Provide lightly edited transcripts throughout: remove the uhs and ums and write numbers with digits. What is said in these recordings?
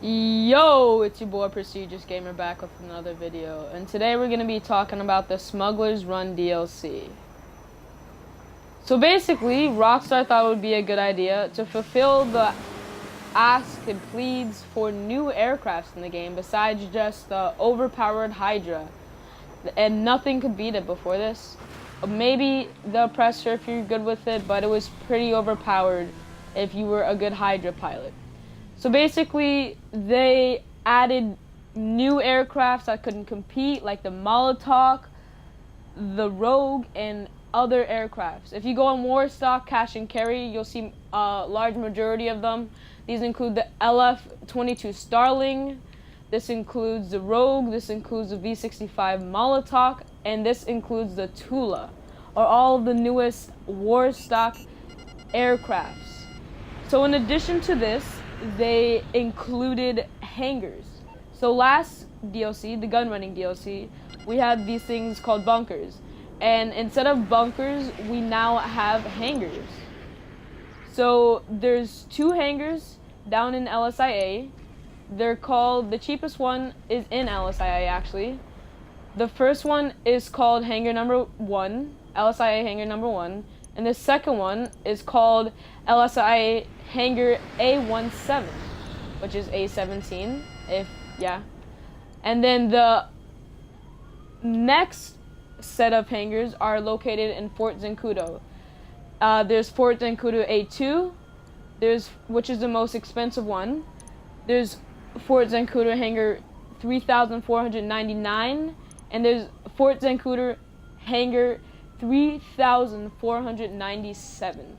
Yo, it's your boy Prestigious Gamer back with another video, and today we're going to be talking about the Smuggler's Run DLC. So basically, Rockstar thought it would be a good idea to fulfill the ask and pleads for new aircrafts in the game besides just the overpowered Hydra, and nothing could beat it before this. Maybe the Oppressor if you're good with it, but it was pretty overpowered if you were a good Hydra pilot. So basically, they added new aircrafts that couldn't compete, like the Molotov, the Rogue, and other aircrafts. If you go on Warstock, Cash and Carry, you'll see a large majority of them. These include the LF-22 Starling, this includes the Rogue, this includes the V-65 Molotov, and this includes the Tula, or all of the newest Warstock aircrafts. So in addition to this, they included hangars. So last DLC, the gun running DLC, we had these things called bunkers. And instead of bunkers, we now have hangars. So there's two hangars down in LSIA. They're called, the cheapest one is in LSIA actually. The first one is called hangar number 1, LSIA hangar number 1. And the second one is called LSIA Hangar A17, which is A17, And then the next set of hangars are located in Fort Zancudo. There's Fort Zancudo A2, which is the most expensive one. There's Fort Zancudo Hangar 3,499, and there's Fort Zancudo Hangar 3,497.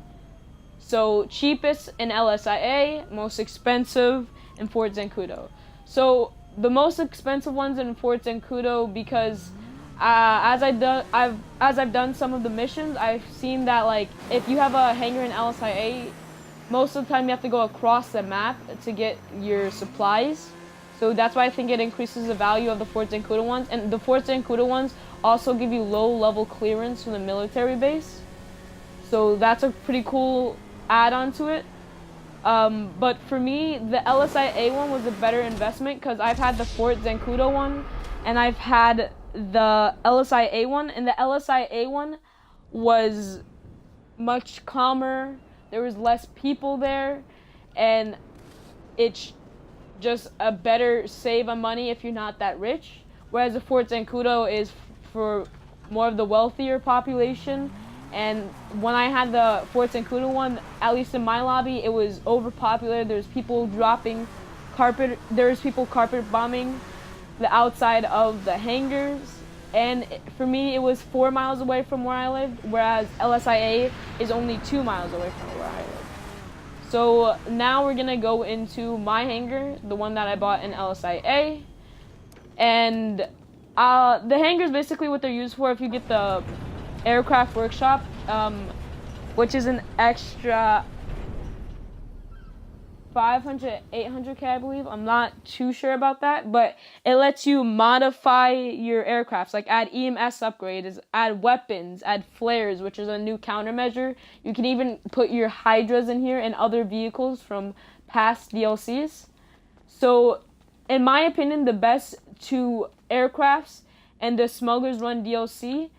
So cheapest in LSIA, most expensive in Fort Zancudo. So the most expensive ones in Fort Zancudo, because as I've done some of the missions, I've seen that like if you have a hangar in LSIA, most of the time you have to go across the map to get your supplies. So that's why I think it increases the value of the Fort Zancudo ones. And the Fort Zancudo ones also give you low-level clearance from the military base. So that's a pretty cool add-on to it. But for me, the LSIA one was a better investment because I've had the Fort Zancudo one and I've had the LSIA one. And the LSIA one was much calmer. There was less people there. And it's just a better save on money if you're not that rich, whereas the Fort Zancudo is for more of the wealthier population. And when I had the Fort Zancudo one, at least in my lobby, it was overpopulated. There's people dropping carpet, there's people carpet bombing the outside of the hangars, and for me it was 4 miles away from where I lived, whereas LSIA is only 2 miles away from where I live. So now we're gonna go into my hangar, the one that I bought in LSIA. And the hangar is basically what they're used for if you get the aircraft workshop, which is an extra 500, 800K, I believe. I'm not too sure about that, but it lets you modify your aircrafts, like add EMS upgrades, add weapons, add flares, which is a new countermeasure. You can even put your Hydras in here and other vehicles from past DLCs. So, in my opinion, the best two aircrafts and the Smuggler's Run DLC,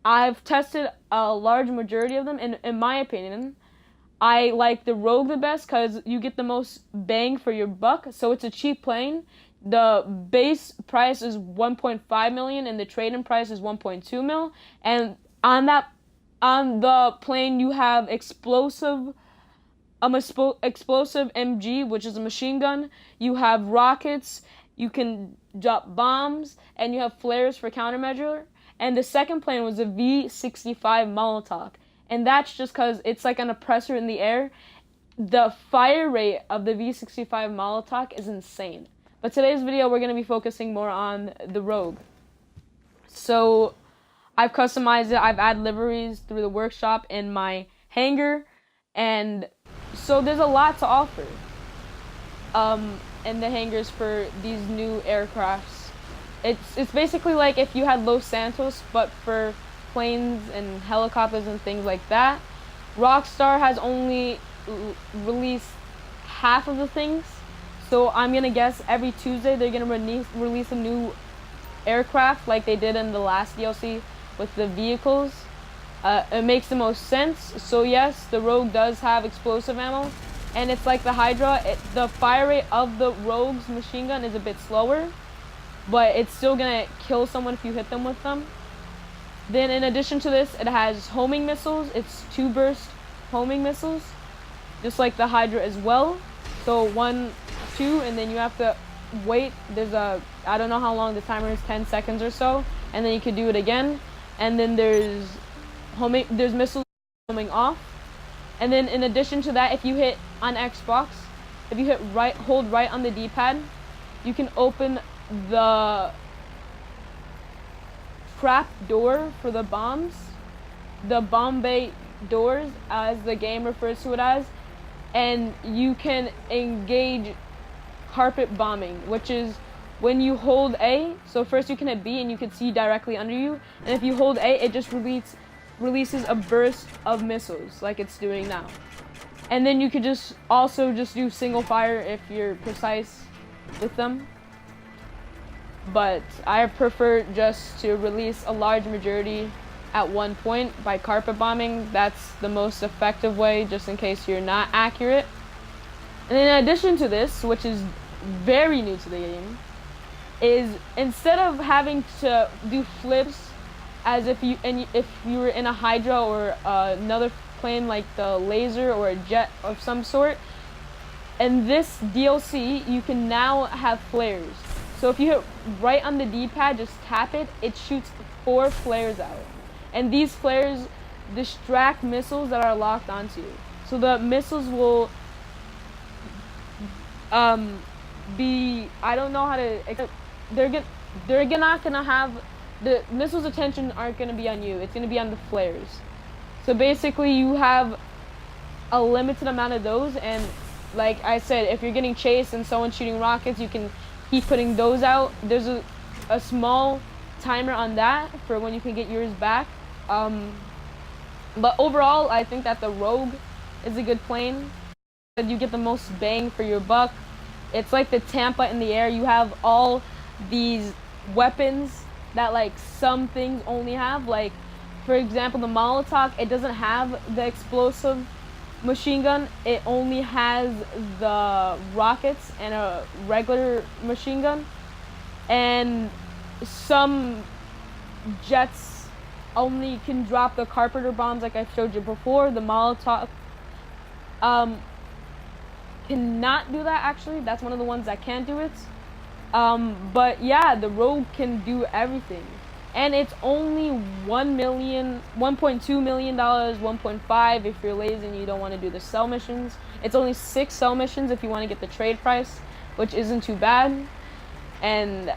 I've tested a large majority of them, and in my opinion, I like the Rogue the best because you get the most bang for your buck. So it's a cheap plane. The base price is 1.5 million and the trade-in price is 1.2 mil. And on the plane you have explosive MG, which is a machine gun. You have rockets. You can drop bombs, and you have flares for countermeasure. And the second plane was a V-65 Molotov. And that's just because it's like an oppressor in the air. The fire rate of the V-65 Molotov is insane. But today's video, we're going to be focusing more on the Rogue. So I've customized it. I've added liveries through the workshop in my hangar. And so there's a lot to offer in the hangars for these new aircrafts. It's basically like if you had Los Santos, but for planes and helicopters and things like that. Rockstar has only released half of the things, So I'm gonna guess every Tuesday they're gonna release a new aircraft like they did in the last DLC with the vehicles. It makes the most sense. So yes, the Rogue does have explosive ammo, and it's like the Hydra. The fire rate of the Rogue's machine gun is a bit slower, but it's still gonna kill someone if you hit them with them. Then in addition to this, it has homing missiles. It's 2 burst homing missiles, just like the Hydra as well. So 1, 2, and then you have to wait. There's I don't know how long the timer is, 10 seconds or so, and then you can do it again. And then there's missiles coming off. And then in addition to that, if you hit on Xbox, if you hit hold right on the D-pad, you can open the trap door for the bombs, the bomb bay doors as the game refers to it as, and you can engage carpet bombing, which is when you hold A. So first you can hit B and you can see directly under you, and if you hold A, it just releases a burst of missiles like it's doing now. And then you could just do single fire if you're precise with them. But I prefer just to release a large majority at one point by carpet bombing. That's the most effective way, just in case you're not accurate. And in addition to this, which is very new to the game, is instead of having to do flips as if you were in a Hydra or another plane like the laser or a jet of some sort, in this DLC you can now have flares. So if you hit right on the D-pad, just tap it, it shoots 4 flares out. And these flares distract missiles that are locked onto you. So the missiles will be, I don't know how to, they're not gonna have, the missiles' attention aren't gonna be on you, it's gonna be on the flares. So basically you have a limited amount of those, and like I said, if you're getting chased and someone's shooting rockets, you can keep putting those out. There's a small timer on that for when you can get yours back. But overall, I think that the Rogue is a good plane. You get the most bang for your buck. It's like the Tampa in the air. You have all these weapons that like some things only have. Like, for example, the Molotov, it doesn't have the explosive machine gun. It only has the rockets and a regular machine gun. And some jets only can drop the carpenter bombs like I showed you before. The Molotov cannot do that actually. That's one of the ones that can't do it. But yeah, the Rogue can do everything. And it's only $1.2 million, $1.5 if you're lazy and you don't want to do the cell missions. It's only 6 cell missions if you want to get the trade price, which isn't too bad. And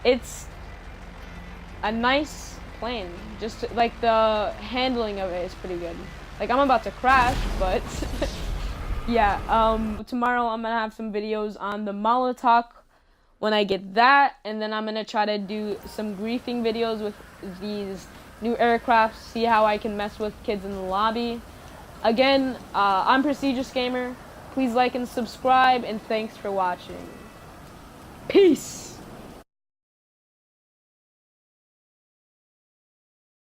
it's a nice plane. Just like the handling of it is pretty good. Like, I'm about to crash, but yeah. Tomorrow I'm gonna have some videos on the Molotov when I get that, and then I'm gonna try to do some griefing videos with these new aircrafts, see how I can mess with kids in the lobby. Again, I'm Prestigious Gamer. Please like and subscribe, and thanks for watching. Peace!